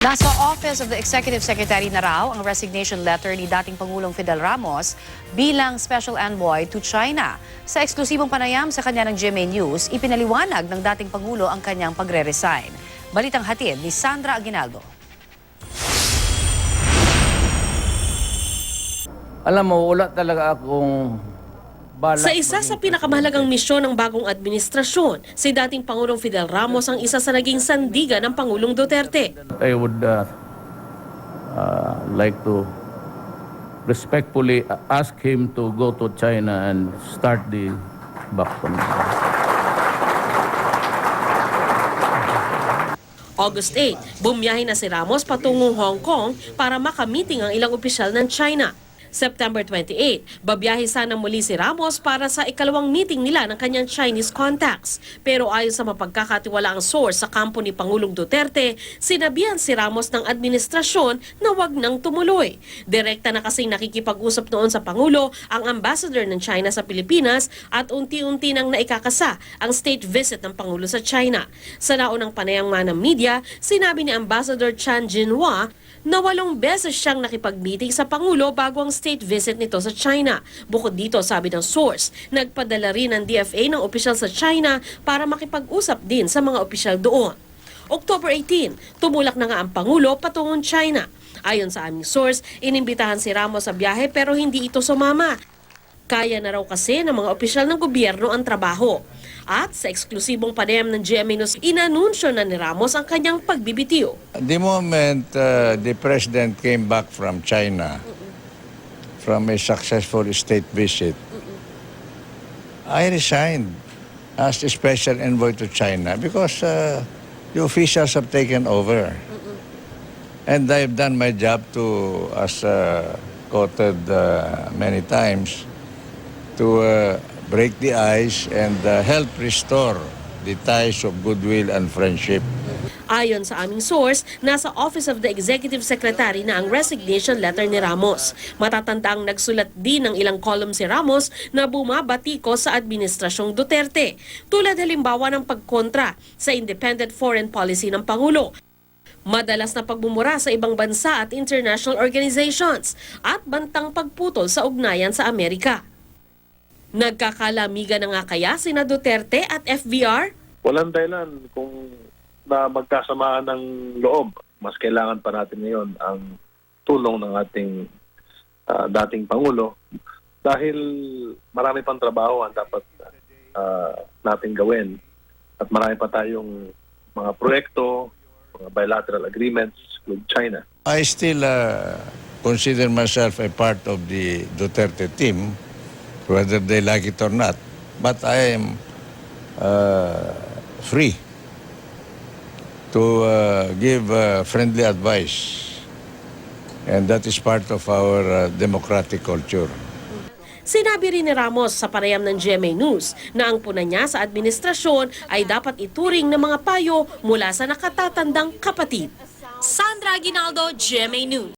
Nasa Office of the Executive Secretary na raw ang resignation letter ni dating Pangulong Fidel Ramos bilang Special Envoy to China. Sa eksklusibong panayam sa kanya ng GMA News, ipinaliwanag ng dating Pangulo ang kanyang pagre-resign. Balitang hatid ni Sandra Aguinaldo. Alam mo, wala talaga akong balak. Sa isa sa pinakamahalagang misyon ng bagong administrasyon, si dating Pangulong Fidel Ramos ang isa sa naging sandigan ng Pangulong Duterte. I would like to respectfully ask him to go to China and start the vaccine. August 8, bumiyahe na si Ramos patungong Hong Kong para makamiting ang ilang opisyal ng China. September 28, babiyahe sana muli si Ramos para sa ikalawang meeting nila ng kanyang Chinese contacts. Pero ayon sa mapagkakatiwalaang source sa kampo ni Pangulong Duterte, sinabihan si Ramos ng administrasyon na wag nang tumuloy. Direkta na kasing nakikipag-usap noon sa Pangulo ang ambassador ng China sa Pilipinas at unti-unti nang naikakasa ang state visit ng Pangulo sa China. Sa naunang panayama ng media, sinabi ni Ambassador Chan Jinhua na 8 beses siyang nakipag-meeting sa Pangulo bago ang state visit nito sa China. Bukod dito, sabi ng source, nagpadala rin ng DFA ng opisyal sa China para makipag-usap din sa mga opisyal doon. October 18, tumulak na nga ang Pangulo patungong China. Ayon sa aming source, inimbitahan si Ramos sa biyahe pero hindi ito sumama. Kaya na raw kasi ng mga opisyal ng gobyerno ang trabaho. At sa eksklusibong panayam ng GMA News, inanunsyo na ni Ramos ang kanyang pagbibitiw. The moment the president came back from China, from a successful state visit, I resigned as a special envoy to China because the officials have taken over. And I've done my job to, as quoted many times, to break the ice and help restore the ties of goodwill and friendship. Ayon sa aming source, nasa Office of the Executive Secretary na ang resignation letter ni Ramos. Matatandaang nagsulat din ng ilang column si Ramos na bumabatiko sa Administrasyong Duterte, tulad halimbawa ng pagkontra sa independent foreign policy ng Pangulo, madalas na pagbumura sa ibang bansa at international organizations, at bantang pagputol sa ugnayan sa Amerika. Nagkakalamigan na nga kaya sina Duterte at FVR? Walang dahilan kung na magkasamaan ng loob. Mas kailangan pa natin ngayon ang tulong ng ating dating Pangulo dahil marami pang trabaho ang dapat natin gawin at marami pa tayong mga proyekto, mga bilateral agreements with China. I still consider myself a part of the Duterte team, whether they like it or not. But I am free to give friendly advice. And that is part of our democratic culture. Sinabi rin ni Ramos sa panayam ng GMA News na ang puna niya sa administrasyon ay dapat ituring ng mga payo mula sa nakatatandang kapatid. Sandra Aguinaldo, GMA News.